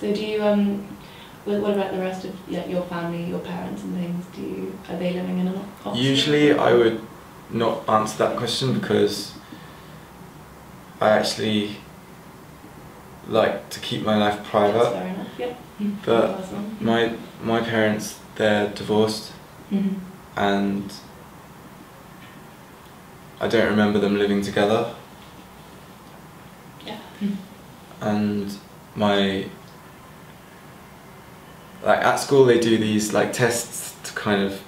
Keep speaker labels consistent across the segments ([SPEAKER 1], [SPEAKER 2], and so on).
[SPEAKER 1] So do you, what about the rest of your family, your parents and things? Are they living in an Oxford?
[SPEAKER 2] Usually I would not answer that question because I actually like to keep my life private.
[SPEAKER 1] That's fair enough, yeah.
[SPEAKER 2] But my parents, they're divorced, and I don't remember them living together.
[SPEAKER 1] Yeah.
[SPEAKER 2] And at school they do these tests to kind of,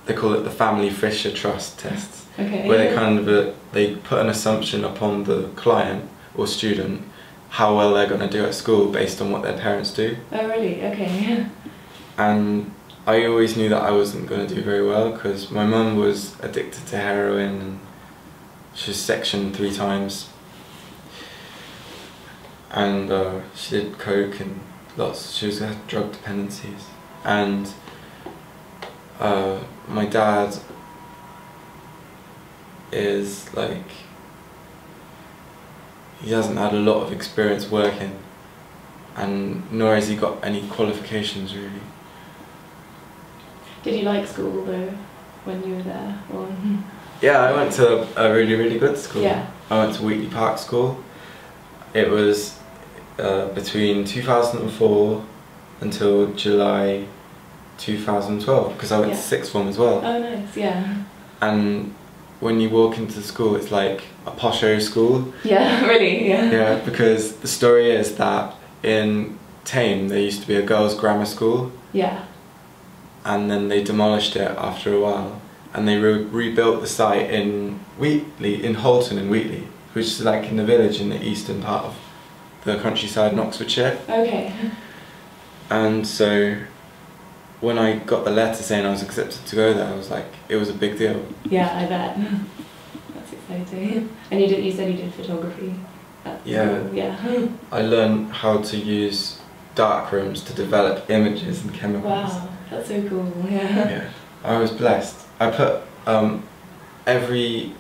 [SPEAKER 2] they call it the Family Fisher Trust tests.
[SPEAKER 1] Okay.
[SPEAKER 2] Where they kind of they put an assumption upon the client or student how well they're going to do at school based on what their parents do.
[SPEAKER 1] Oh really? Okay.
[SPEAKER 2] And I always knew that I wasn't going to do very well because my mum was addicted to heroin and she was sectioned 3 times. And she did coke and she had drug dependencies. And my dad is he hasn't had a lot of experience working, and nor has he got any qualifications really.
[SPEAKER 1] Did you like school though, when you were there? Or?
[SPEAKER 2] Yeah, I went to a really, really good school.
[SPEAKER 1] Yeah.
[SPEAKER 2] I went to Wheatley Park School. It was between 2004 until July 2012, because I went to sixth form as well.
[SPEAKER 1] Oh nice, yeah.
[SPEAKER 2] And when you walk into the school, it's like a posho school.
[SPEAKER 1] Yeah, really, yeah.
[SPEAKER 2] Yeah, because the story is that in Tame there used to be a girls' grammar school.
[SPEAKER 1] Yeah.
[SPEAKER 2] And then they demolished it after a while, and they rebuilt the site in Wheatley, in Holton in Wheatley, which is in the village in the eastern part of the countryside in Oxfordshire.
[SPEAKER 1] Okay.
[SPEAKER 2] And so when I got the letter saying I was accepted to go there, I was like, it was a big deal.
[SPEAKER 1] Yeah, I bet. That's exciting. And you said you did photography at school. Yeah.
[SPEAKER 2] I learned how to use darkrooms to develop images and chemicals.
[SPEAKER 1] Wow, that's so cool. Yeah.
[SPEAKER 2] Yeah, I was blessed. I put every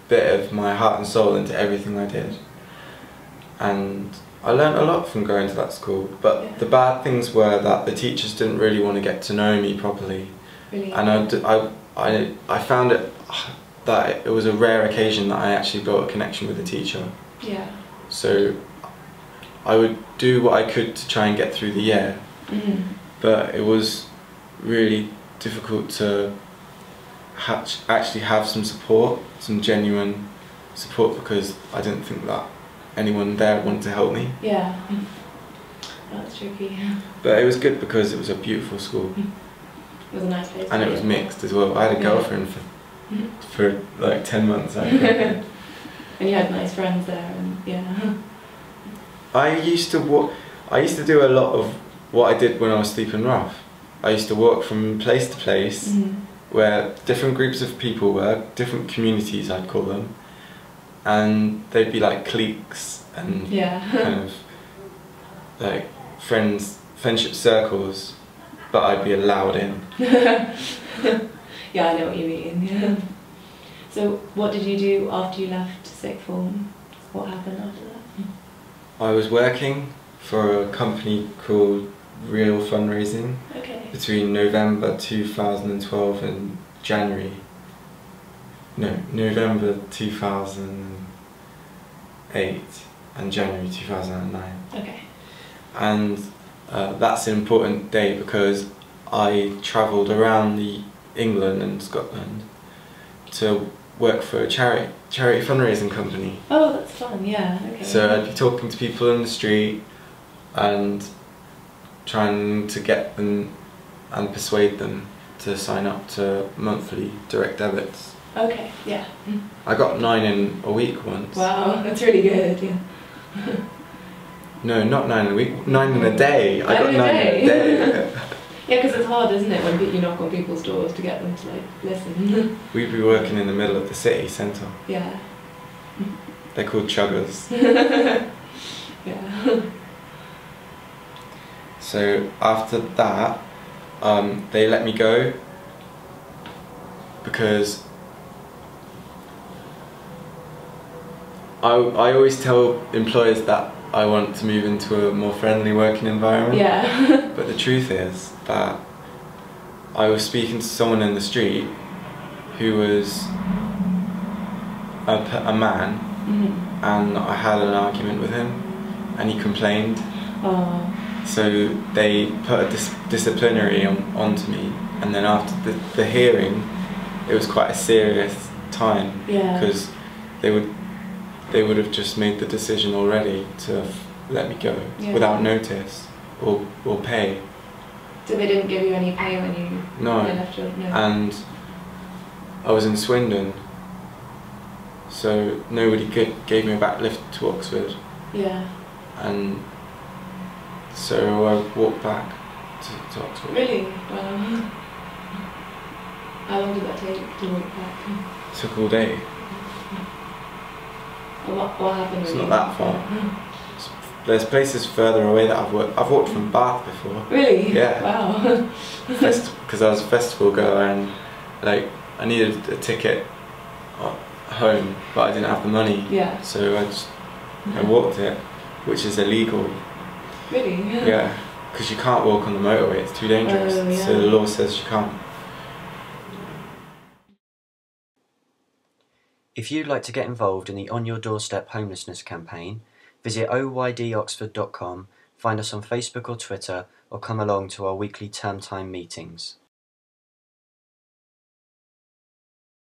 [SPEAKER 2] bit of my heart and soul into everything I did, and I learned a lot from going to that school. But the bad things were that the teachers didn't really want to get to know me properly.
[SPEAKER 1] Really?
[SPEAKER 2] And I found it that it was a rare occasion that I actually built a connection with a teacher.
[SPEAKER 1] Yeah.
[SPEAKER 2] So I would do what I could to try and get through the year, but it was really difficult to actually have some support, some genuine support, because I didn't think that anyone there wanted to help me.
[SPEAKER 1] Yeah. That's tricky.
[SPEAKER 2] But it was good because it was a beautiful school.
[SPEAKER 1] It was a nice place.
[SPEAKER 2] And it was mixed as well. I had a girlfriend for 10 months.
[SPEAKER 1] And you had nice friends there, and yeah.
[SPEAKER 2] I used to do a lot of what I did when I was sleeping rough. I used to walk from place to place where different groups of people were, different communities I'd call them, and they'd be like cliques and kind of like friendship circles, but I'd be allowed in.
[SPEAKER 1] Yeah, I know what you mean. Yeah. So what did you do after you left sixth form? What happened after that?
[SPEAKER 2] I was working for a company called Real Fundraising between November 2012 and November 2008 and January 2009.
[SPEAKER 1] Okay.
[SPEAKER 2] And that's an important day because I travelled around England and Scotland to work for a charity fundraising company.
[SPEAKER 1] Oh, that's fun, yeah, okay.
[SPEAKER 2] So I'd be talking to people in the street and trying to get them and persuade them to sign up to monthly direct debits.
[SPEAKER 1] Okay, yeah.
[SPEAKER 2] I got 9 in a week once.
[SPEAKER 1] Wow, that's really good, yeah.
[SPEAKER 2] No, not 9 in a week, 9 in a day. I got 9 in a day.
[SPEAKER 1] Yeah, because it's hard, isn't it, when you knock on people's doors to get them to listen.
[SPEAKER 2] We'd be working in the middle of the city centre.
[SPEAKER 1] Yeah.
[SPEAKER 2] They're called chuggers.
[SPEAKER 1] Yeah.
[SPEAKER 2] So after that, they let me go because I always tell employers that I want to move into a more friendly working environment.
[SPEAKER 1] Yeah.
[SPEAKER 2] But the truth is that I was speaking to someone in the street who was a man, and I had an argument with him, and he complained.
[SPEAKER 1] Oh.
[SPEAKER 2] So they put a disciplinary onto me, and then after the hearing, it was quite a serious time, because they would have just made the decision already to let me go without notice or pay.
[SPEAKER 1] So they didn't give you any pay when you left your... No.
[SPEAKER 2] And I was in Swindon, so nobody gave me a back lift to Oxford.
[SPEAKER 1] Yeah.
[SPEAKER 2] And so I walked back to Oxford.
[SPEAKER 1] Really? Wow. How long did that take to walk back?
[SPEAKER 2] It took all day.
[SPEAKER 1] What happened?
[SPEAKER 2] It's not that far. There's places further away that I've walked from Bath before.
[SPEAKER 1] Really?
[SPEAKER 2] Yeah.
[SPEAKER 1] Wow.
[SPEAKER 2] Because I was a festival goer, and like I needed a ticket home, but I didn't have the money.
[SPEAKER 1] Yeah.
[SPEAKER 2] So I walked it, which is illegal.
[SPEAKER 1] Really?
[SPEAKER 2] Yeah. Because you can't walk on the motorway; it's too dangerous.
[SPEAKER 1] Oh, yeah.
[SPEAKER 2] So the law says you can't.
[SPEAKER 3] If you'd like to get involved in the On Your Doorstep homelessness campaign, visit oydoxford.com, find us on Facebook or Twitter, or come along to our weekly term time meetings.